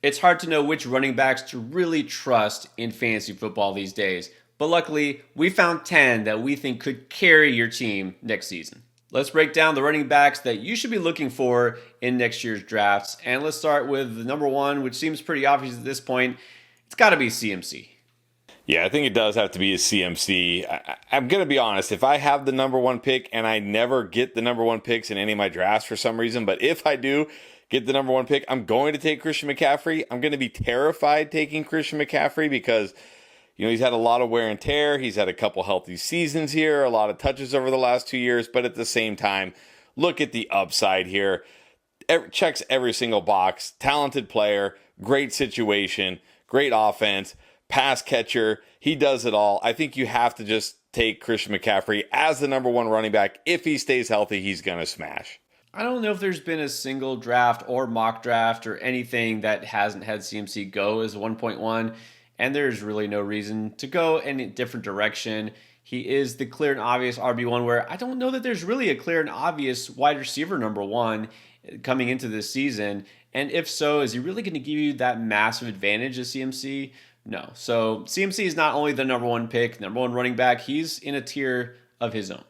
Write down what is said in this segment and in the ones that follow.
It's hard to know which running backs to really trust in fantasy football these days, but luckily, we found 10 that we think could carry your team next season. Let's break down the running backs that you should be looking for in next year's drafts, and let's start with the number one, which seems pretty obvious at this point. It's got to be CMC. Yeah, I think it does have to be a CMC. I'm going to be honest. If I have the number one pick and I never get the number one picks in any of my drafts for some reason, but if I do get the number one pick, I'm going to take Christian McCaffrey. I'm going to be terrified taking Christian McCaffrey because, he's had a lot of wear and tear. He's had a couple healthy seasons here, a lot of touches over the last 2 years, but at the same time, look at the upside here. Checks every single box. Talented player, great situation, great offense, pass catcher. He does it all. I think you have to just take Christian McCaffrey as the number one running back. If he stays healthy, he's going to smash. I don't know if there's been a single draft or mock draft or anything that hasn't had CMC go as 1.1, and there's really no reason to go in a different direction. He is the clear and obvious RB1, where I don't know that there's really a clear and obvious wide receiver number one coming into this season. And if so, is he really going to give you that massive advantage as CMC? No. So CMC is not only the number one pick, number one running back, he's in a tier of his own.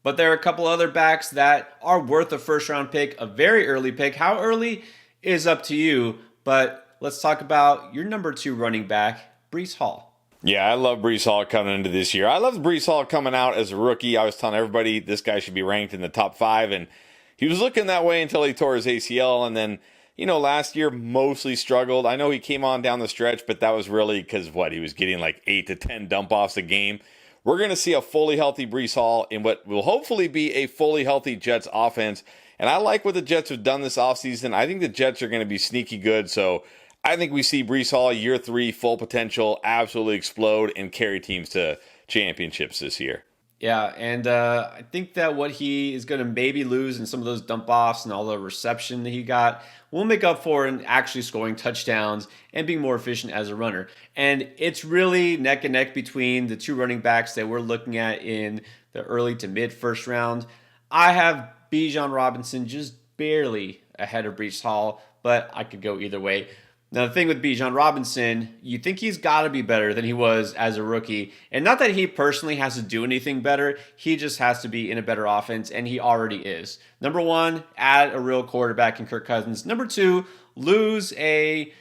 But there are a couple other backs that are worth a first round pick, a very early pick. How early is up to you, but let's talk about your number two running back, Breece Hall. Yeah, I love Breece Hall coming into this year. I love Breece Hall coming out as a rookie. I was telling everybody this guy should be ranked in the top 5, and he was looking that way until he tore his ACL, and then last year mostly struggled. I know he came on down the stretch, but that was really because he was getting like 8 to 10 dump offs a game. We're going to see a fully healthy Breece Hall in what will hopefully be a fully healthy Jets offense. And I like what the Jets have done this offseason. I think the Jets are going to be sneaky good. So I think we see Breece Hall year 3, full potential, absolutely explode and carry teams to championships this year. Yeah, and I think that what he is going to maybe lose in some of those dump offs and all the reception that he got will make up for in actually scoring touchdowns and being more efficient as a runner. And it's really neck and neck between the two running backs that we're looking at in the early to mid first round. I have Bijan Robinson just barely ahead of Breece Hall, but I could go either way. Now, the thing with Bijan Robinson, you think he's got to be better than he was as a rookie. And not that he personally has to do anything better. He just has to be in a better offense, and he already is. Number one, add a real quarterback in Kirk Cousins. Number two, lose a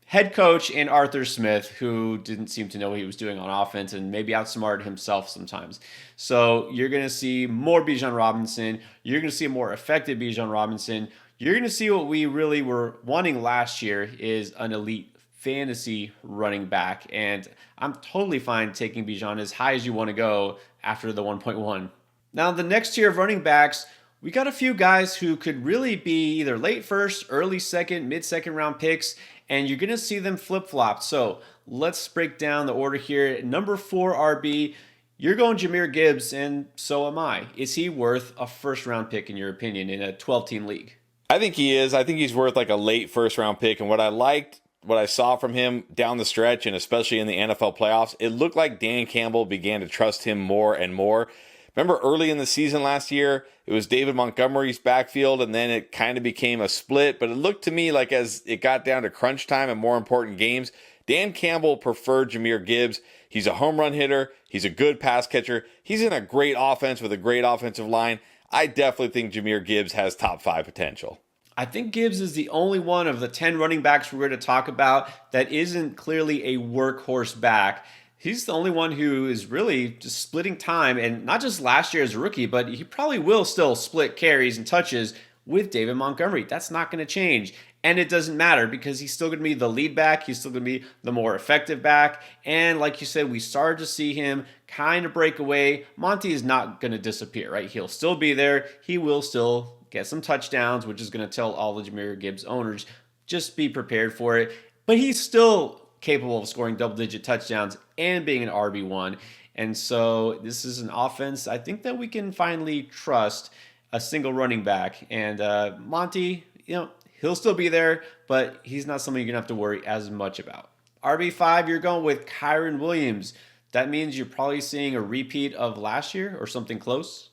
head coach in Arthur Smith who didn't seem to know what he was doing on offense and maybe outsmarted himself sometimes. So you're going to see more Bijan Robinson. You're going to see a more effective Bijan Robinson. You're going to see what we really were wanting last year is an elite fantasy running back. And I'm totally fine taking Bijan as high as you want to go after the 1.1. Now, the next tier of running backs, we got a few guys who could really be either late first, early second, mid-second round picks, and you're going to see them flip-flop. So let's break down the order here. Number 4 RB, you're going Jahmyr Gibbs, and so am I. Is he worth a first-round pick, in your opinion, in a 12-team league? I think he is. I think he's worth like a late first round pick. And what I saw from him down the stretch, and especially in the NFL playoffs, it looked like Dan Campbell began to trust him more and more. Remember early in the season last year, it was David Montgomery's backfield, and then it kind of became a split. But it looked to me like as it got down to crunch time and more important games, Dan Campbell preferred Jahmyr Gibbs. He's a home run hitter. He's a good pass catcher. He's in a great offense with a great offensive line. I definitely think Jahmyr Gibbs has top 5 potential. I think Gibbs is the only one of the 10 running backs we're going to talk about that isn't clearly a workhorse back. He's the only one who is really just splitting time, and not just last year as a rookie, but he probably will still split carries and touches with David Montgomery. That's not going to change. And it doesn't matter because he's still going to be the lead back. He's still going to be the more effective back. And like you said, we started to see him kind of break away. Monty is not going to disappear, right? He'll still be there. He will still get some touchdowns, which is going to tell all the Jahmyr Gibbs owners, just be prepared for it. But he's still capable of scoring double-digit touchdowns and being an RB1. And so this is an offense I think that we can finally trust a single running back. And Monty, he'll still be there, but he's not something you're going to have to worry as much about. RB5, you're going with Kyren Williams. That means you're probably seeing a repeat of last year or something close?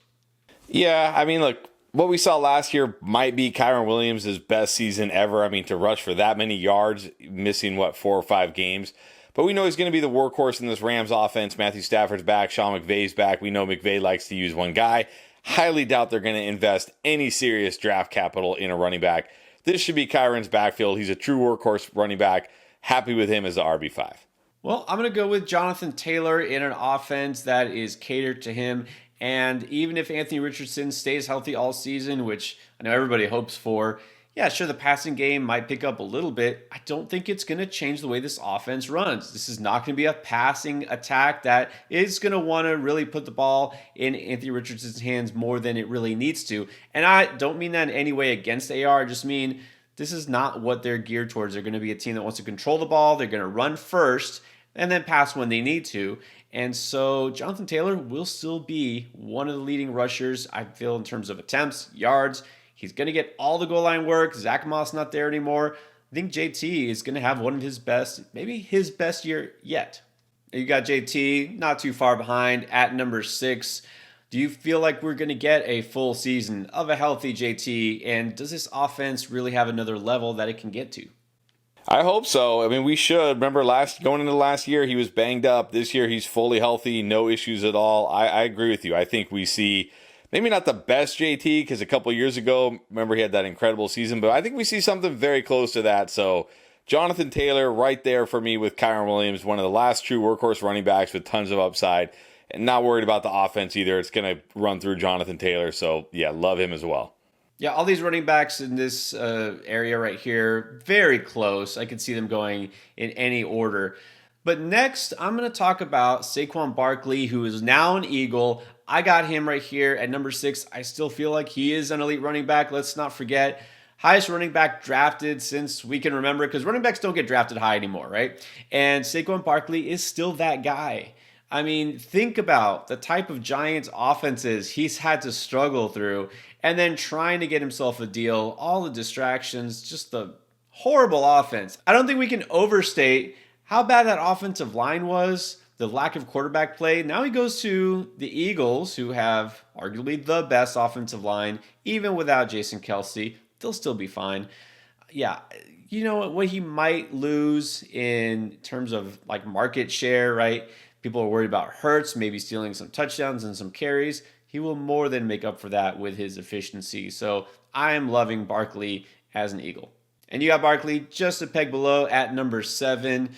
Yeah, I mean, look, what we saw last year might be Kyron Williams' best season ever. I mean, to rush for that many yards, missing, 4 or 5 games. But we know he's going to be the workhorse in this Rams offense. Matthew Stafford's back. Sean McVay's back. We know McVay likes to use one guy. Highly doubt they're going to invest any serious draft capital in a running back. This should be Kyron's backfield. He's a true workhorse running back. Happy with him as the RB5. Well, I'm going to go with Jonathan Taylor in an offense that is catered to him. And even if Anthony Richardson stays healthy all season, which I know everybody hopes for, yeah, sure, the passing game might pick up a little bit. I don't think it's going to change the way this offense runs. This is not going to be a passing attack that is going to want to really put the ball in Anthony Richardson's hands more than it really needs to. And I don't mean that in any way against AR. I just mean this is not what they're geared towards. They're going to be a team that wants to control the ball. They're going to run first and then pass when they need to. And so Jonathan Taylor will still be one of the leading rushers, I feel, in terms of attempts, yards. He's going to get all the goal line work. Zach Moss not there anymore. I think JT is going to have one of his best, maybe his best year yet. You got JT not too far behind at number 6. Do you feel like we're going to get a full season of a healthy JT? And does this offense really have another level that it can get to? I hope so. I mean, we should. Remember, going into last year, he was banged up. This year, he's fully healthy, no issues at all. I agree with you. I think we see maybe not the best JT, because a couple years ago, remember, he had that incredible season, but I think we see something very close to that. So Jonathan Taylor right there for me with Kyron Williams, one of the last true workhorse running backs with tons of upside, and not worried about the offense either. It's going to run through Jonathan Taylor. So, yeah, love him as well. Yeah, all these running backs in this area right here, very close. I could see them going in any order. But next, I'm going to talk about Saquon Barkley, who is now an Eagle. I got him right here at number 6. I still feel like he is an elite running back. Let's not forget, highest running back drafted since we can remember, because running backs don't get drafted high anymore, right? And Saquon Barkley is still that guy. I mean, think about the type of Giants offenses he's had to struggle through, and then trying to get himself a deal, all the distractions, just the horrible offense. I don't think we can overstate how bad that offensive line was, the lack of quarterback play. Now he goes to the Eagles, who have arguably the best offensive line. Even without Jason Kelce, they'll still be fine. Yeah, you know what he might lose in terms of like market share, right? People are worried about Hurts, maybe stealing some touchdowns and some carries. He will more than make up for that with his efficiency. So I am loving Barkley as an Eagle. And you got Barkley just a peg below at number 7.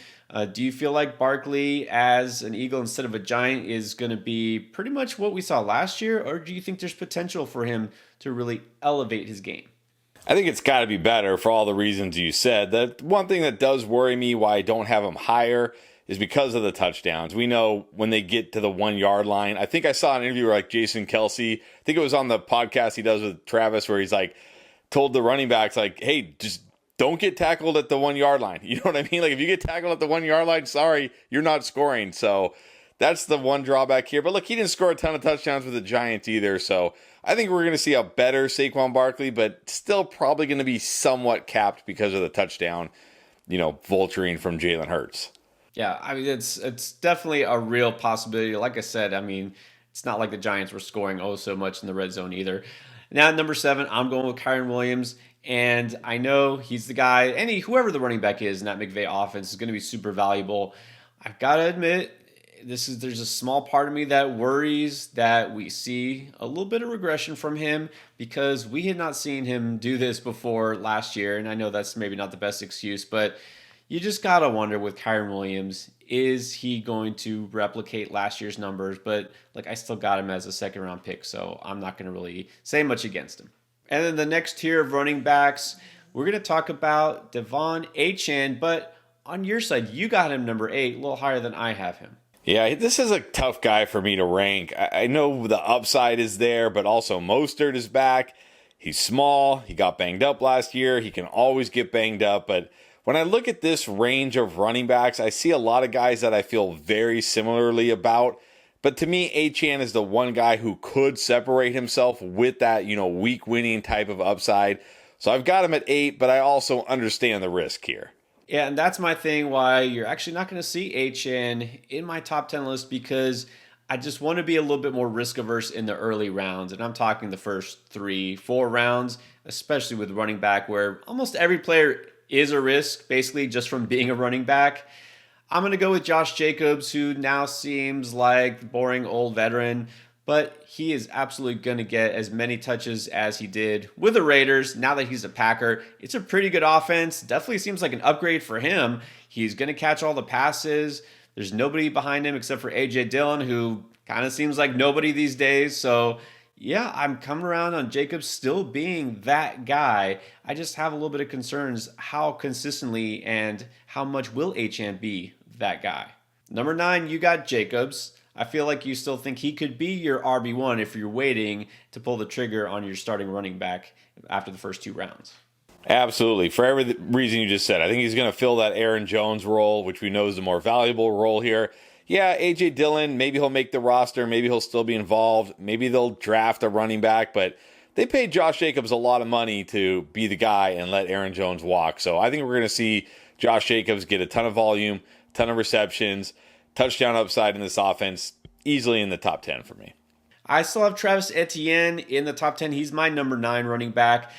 Do you feel like Barkley as an Eagle instead of a Giant is going to be pretty much what we saw last year? Or do you think there's potential for him to really elevate his game? I think it's got to be better for all the reasons you said. The one thing that does worry me why I don't have him higher is because of the touchdowns. We know when they get to the 1 yard line. I think I saw an interview where like Jason Kelce, I think it was on the podcast he does with Travis, where he's like told the running backs like, hey, just don't get tackled at the 1 yard line. You know what I mean? Like if you get tackled at the 1 yard line, sorry, you're not scoring. So that's the one drawback here. But look, he didn't score a ton of touchdowns with the Giants either. So I think we're going to see a better Saquon Barkley, but still probably going to be somewhat capped because of the touchdown, vulturing from Jalen Hurts. Yeah, I mean, it's definitely a real possibility. Like I said, I mean, it's not like the Giants were scoring so much in the red zone either. Now at number 7, I'm going with Kyron Williams. And I know he's the guy, whoever the running back is in that McVay offense is going to be super valuable. I've got to admit, there's a small part of me that worries that we see a little bit of regression from him, because we had not seen him do this before last year. And I know that's maybe not the best excuse, but you just got to wonder with Kyron Williams, is he going to replicate last year's numbers? But I still got him as a second round pick, so I'm not going to really say much against him. And then the next tier of running backs, we're going to talk about Devon Achane, but on your side, you got him number 8, a little higher than I have him. Yeah, this is a tough guy for me to rank. I know the upside is there, but also Mostert is back. He's small. He got banged up last year. He can always get banged up, but when I look at this range of running backs, I see a lot of guys that I feel very similarly about. But to me, Achane is the one guy who could separate himself with that, week winning type of upside. So I've got him at 8, but I also understand the risk here. Yeah, and that's my thing why you're actually not going to see Achane in my top 10 list, because I just want to be a little bit more risk averse in the early rounds. And I'm talking the first 3, 4 rounds, especially with running back, where almost every player is a risk, basically just from being a running back. I'm going to go with Josh Jacobs, who now seems like the boring old veteran, but he is absolutely going to get as many touches as he did with the Raiders. Now that he's a Packer, it's a pretty good offense. Definitely seems like an upgrade for him. He's going to catch all the passes. There's nobody behind him except for A.J. Dillon, who kind of seems like nobody these days. So, yeah, I'm coming around on Jacobs still being that guy. I just have a little bit of concerns how consistently and how much will Achane be that guy. Number 9, you got Jacobs. I feel like you still think he could be your RB1 if you're waiting to pull the trigger on your starting running back after the first 2 rounds. Absolutely. For every reason you just said, I think he's going to fill that Aaron Jones role, which we know is the more valuable role here. Yeah, A.J. Dillon, maybe he'll make the roster. Maybe he'll still be involved. Maybe they'll draft a running back, but they paid Josh Jacobs a lot of money to be the guy and let Aaron Jones walk. So I think we're going to see Josh Jacobs get a ton of volume, ton of receptions, touchdown upside in this offense, easily in the top 10 for me. I still have Travis Etienne in the top 10. He's my number 9 running back.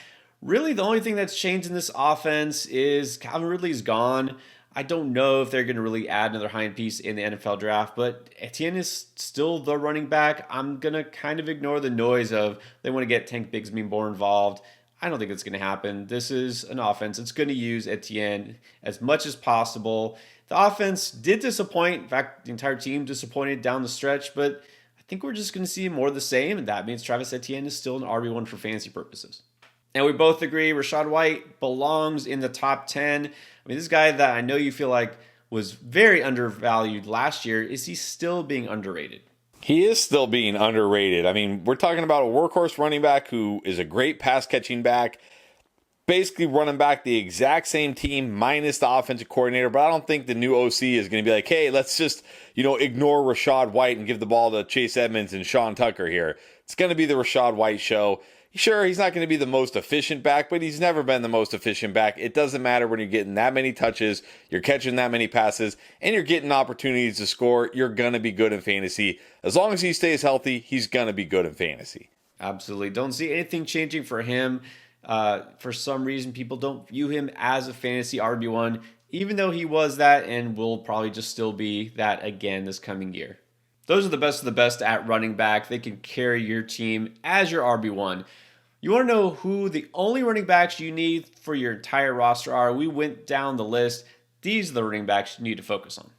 Really, the only thing that's changed in this offense is Calvin Ridley's gone. I don't know if they're going to really add another hind piece in the NFL draft, but Etienne is still the running back. I'm going to kind of ignore the noise of they want to get Tank Bigsby more involved. I don't think it's going to happen. This is an offense. It's going to use Etienne as much as possible. The offense did disappoint. In fact, the entire team disappointed down the stretch, but I think we're just going to see more of the same, and that means Travis Etienne is still an RB1 for fantasy purposes. And we both agree Rachaad White belongs in the top 10. I mean, this guy that I know you feel like was very undervalued last year, is he still being underrated? He is still being underrated. I mean, we're talking about a workhorse running back who is a great pass-catching back, basically running back the exact same team minus the offensive coordinator, but I don't think the new OC is going to be like, hey, let's just, ignore Rachaad White and give the ball to Chase Edmonds and Sean Tucker here. It's going to be the Rachaad White show. Sure, he's not going to be the most efficient back, but he's never been the most efficient back. It doesn't matter when you're getting that many touches, you're catching that many passes, and you're getting opportunities to score. You're going to be good in fantasy. As long as he stays healthy, he's going to be good in fantasy. Absolutely. Don't see anything changing for him. For some reason, people don't view him as a fantasy RB1, even though he was that and will probably just still be that again this coming year. Those are the best of the best at running back. They can carry your team as your RB1. You want to know who the only running backs you need for your entire roster are? We went down the list. These are the running backs you need to focus on.